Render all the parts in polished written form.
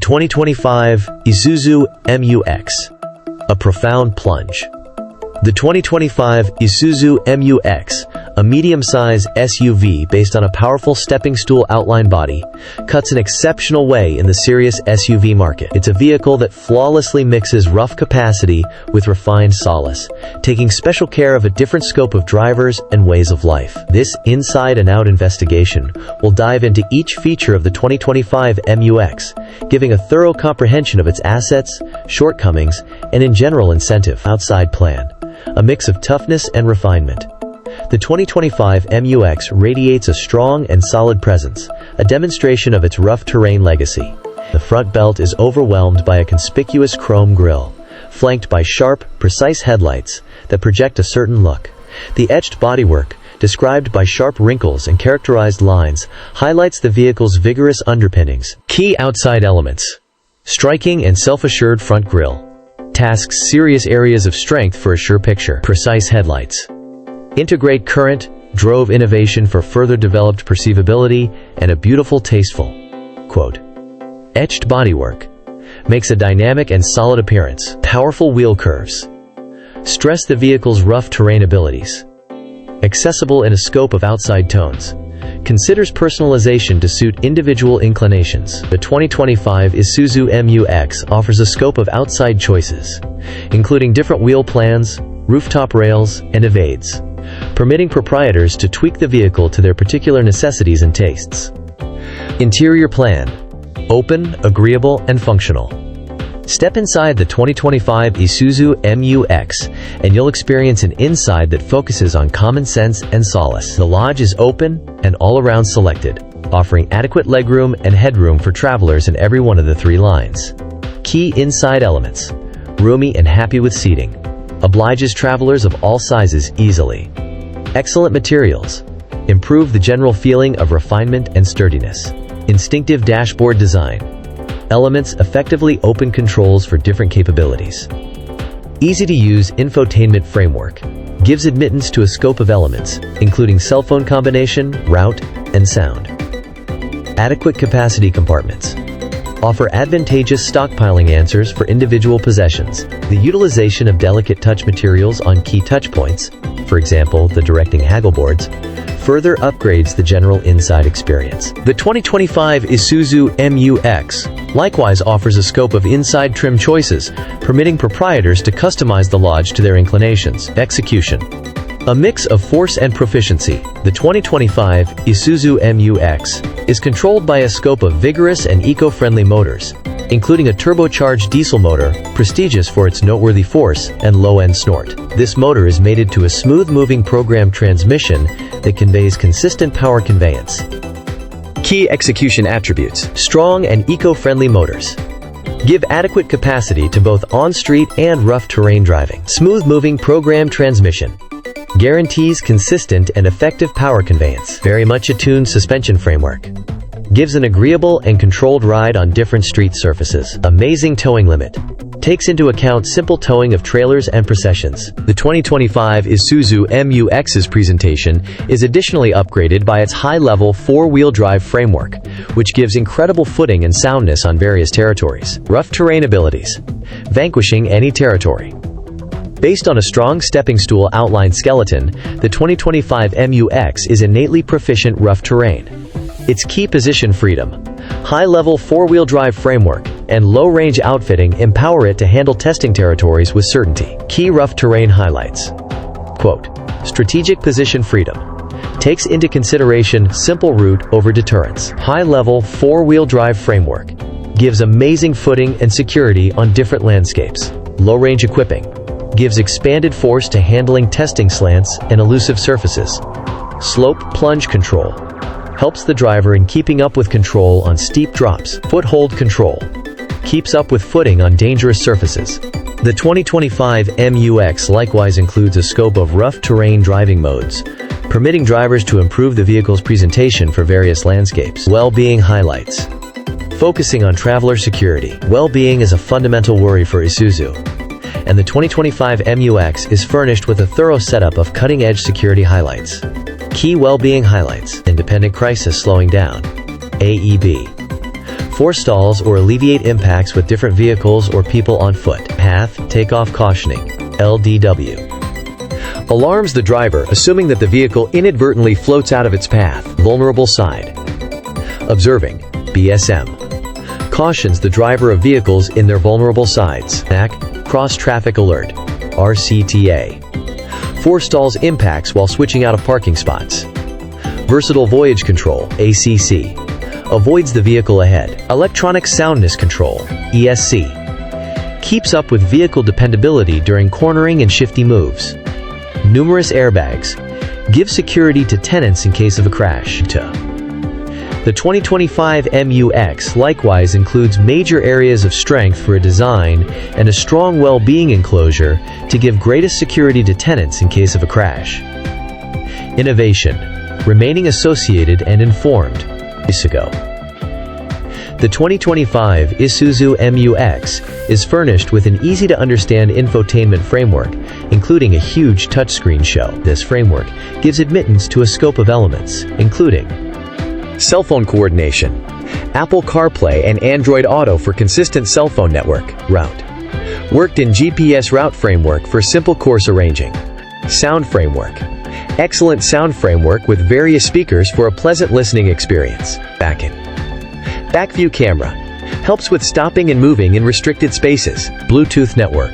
2025 Isuzu MU-X. A profound plunge. The 2025 Isuzu MU-X, a medium-size SUV based on a powerful stepping stool outline body, cuts an exceptional way in the serious SUV market. It's a vehicle that flawlessly mixes rough capacity with refined solace, taking special care of a different scope of drivers and ways of life. This inside and out investigation will dive into each feature of the 2025 MU-X, giving a thorough comprehension of its assets, shortcomings, and in general incentive outside plan. A mix of toughness and refinement. The 2025 MU-X radiates a strong and solid presence, a demonstration of its rough terrain legacy. The front belt is overwhelmed by a conspicuous chrome grille, flanked by sharp, precise headlights that project a certain look. The etched bodywork, described by sharp wrinkles and characterized lines, highlights the vehicle's vigorous underpinnings. Key outside elements. Striking and self-assured front grille. Tasks serious areas of strength for a sure picture. Precise headlights. Integrate current, Drıve innovation for further developed perceivability and a beautiful tasteful. Quote. Etched bodywork. Makes a dynamic and solid appearance. Powerful wheel curves. Stress the vehicle's rough terrain abilities. Accessible in a scope of outside tones. Considers personalization to suit individual inclinations. The 2025 Isuzu MU-X offers a scope of outside choices, including different wheel plans, rooftop rails, and evades, permitting proprietors to tweak the vehicle to their particular necessities and tastes. Interior plan. Open, agreeable, and functional. Step inside the 2025 Isuzu MU-X, and you'll experience an inside that focuses on common sense and solace. The lodge is open and all-around selected, offering adequate legroom and headroom for travelers in every one of the three lines. Key inside elements. Roomy and happy with seating. Obliges travelers of all sizes easily. Excellent materials. Improve the general feeling of refinement and sturdiness. Instinctive dashboard design. Elements effectively open controls for different capabilities. Easy-to-use infotainment framework. Gives admittance to a scope of elements, including cell phone combination, route, and sound. Adequate capacity compartments. Offer advantageous stockpiling answers for individual possessions. The utilization of delicate touch materials on key touch points, for example, the directing haggle boards, further upgrades the general inside experience. The 2025 Isuzu MU-X likewise offers a scope of inside trim choices, permitting proprietors to customize the lodge to their inclinations. Execution. A mix of force and proficiency, the 2025 Isuzu MU-X is controlled by a scope of vigorous and eco-friendly motors, including a turbocharged diesel motor, prestigious for its noteworthy force and low-end snort. This motor is mated to a smooth-moving program transmission that conveys consistent power conveyance. Key execution attributes. Strong and eco-friendly motors. Give adequate capacity to both on-street and rough terrain driving. Smooth-moving program transmission. Guarantees consistent and effective power conveyance. Very much attuned suspension framework. Gives an agreeable and controlled ride on different street surfaces. Amazing towing limit. Takes into account simple towing of trailers and processions. The 2025 Isuzu MU-X's presentation is additionally upgraded by its high-level four-wheel drive framework, which gives incredible footing and soundness on various territories. Rough terrain abilities. Vanquishing any territory. Based on a strong stepping stool outline skeleton, the 2025 MU-X is innately proficient rough terrain. Its key position freedom, high-level four-wheel drive framework, and low-range outfitting empower it to handle testing territories with certainty. Key rough terrain highlights. Quote, strategic position freedom. Takes into consideration simple route over deterrence. High-level four-wheel drive framework. Gives amazing footing and security on different landscapes. Low-range equipping. Gives expanded force to handling testing slants and elusive surfaces. Slope plunge control. Helps the driver in keeping up with control on steep drops. Foothold control. Keeps up with footing on dangerous surfaces. The 2025 MU-X likewise includes a scope of rough terrain driving modes, permitting drivers to improve the vehicle's presentation for various landscapes. Well-being highlights. Focusing on traveler security. Well-being is a fundamental worry for Isuzu, and the 2025 MU-X is furnished with a thorough setup of cutting-edge security highlights. Key well-being highlights. Independent crisis slowing down. AEB. Forestalls or alleviate impacts with different vehicles or people on foot. Path takeoff cautioning, LDW. Alarms the driver, assuming that the vehicle inadvertently floats out of its path. Vulnerable side. Observing, BSM. Cautions the driver of vehicles in their vulnerable sides. Cross traffic alert, RCTA. Forestalls impacts while switching out of parking spots. Versatile voyage control, ACC. Avoids the vehicle ahead. Electronic soundness control, ESC. Keeps up with vehicle dependability during cornering and shifty moves. Numerous airbags. Give security to tenants in case of a crash. The 2025 MU-X likewise includes major areas of strength for a design and a strong well-being enclosure to give greatest security to tenants in case of a crash. Innovation. Remaining associated and informed. The 2025 Isuzu MU-X is furnished with an easy-to-understand infotainment framework, including a huge touchscreen show. This framework gives admittance to a scope of elements, including cell phone coordination, Apple CarPlay and Android Auto for consistent cell phone network, route, worked-in GPS route framework for simple course arranging, sound framework, excellent sound framework with various speakers for a pleasant listening experience, Back view camera. Helps with stopping and moving in restricted spaces. Bluetooth network.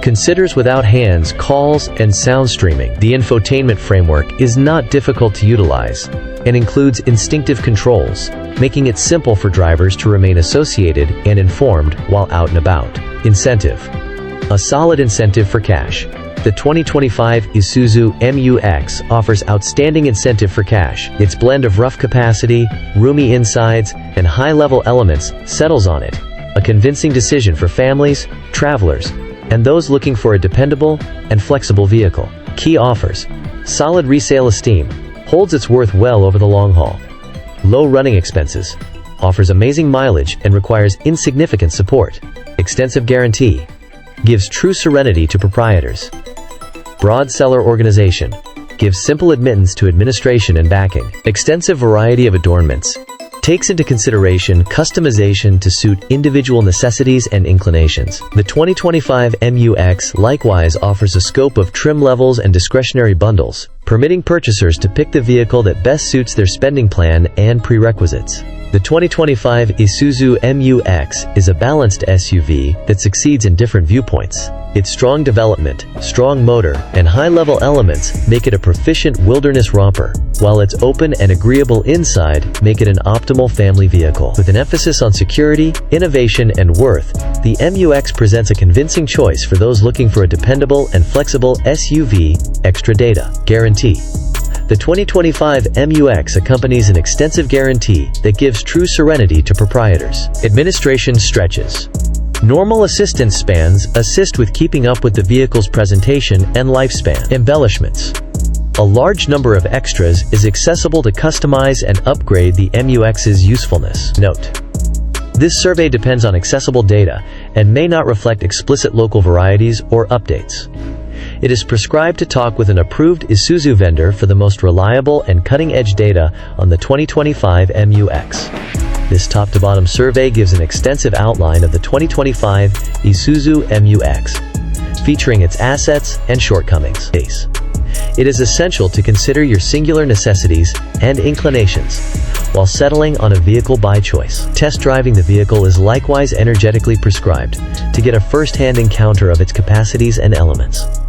Considers without hands, calls, and sound streaming. The infotainment framework is not difficult to utilize and includes instinctive controls, making it simple for drivers to remain associated and informed while out and about. Incentive. A solid incentive for cash. The 2025 Isuzu MU-X offers outstanding incentive for cash. Its blend of rough capacity, roomy insides, and high-level elements settles on it. A convincing decision for families, travelers, and those looking for a dependable and flexible vehicle. Key offers. Solid resale esteem. Holds its worth well over the long haul. Low running expenses. Offers amazing mileage and requires insignificant support. Extensive guarantee. Gives true serenity to proprietors. Broad seller organization. Gives simple admittance to administration and backing. Extensive variety of adornments. Takes into consideration customization to suit individual necessities and inclinations. The 2025 MU-X likewise offers a scope of trim levels and discretionary bundles, permitting purchasers to pick the vehicle that best suits their spending plan and prerequisites. The 2025 Isuzu MU-X is a balanced SUV that succeeds in different viewpoints. Its strong development, strong motor, and high-level elements make it a proficient wilderness romper, while its open and agreeable inside make it an optimal family vehicle. With an emphasis on security, innovation, and worth, the MU-X presents a convincing choice for those looking for a dependable and flexible SUV. Extra data guarantee. The 2025 MU-X accompanies an extensive guarantee that gives true serenity to proprietors. Administration stretches. Normal assistance spans assist with keeping up with the vehicle's presentation and lifespan. Embellishments. A large number of extras is accessible to customize and upgrade the MU-X's usefulness. Note: this survey depends on accessible data and may not reflect explicit local varieties or updates. It is prescribed to talk with an approved Isuzu vendor for the most reliable and cutting-edge data on the 2025 MU-X. This top-to-bottom survey gives an extensive outline of the 2025 Isuzu MU-X, featuring its assets and shortcomings. It is essential to consider your singular necessities and inclinations while settling on a vehicle by choice. Test driving the vehicle is likewise energetically prescribed to get a first-hand encounter of its capacities and elements.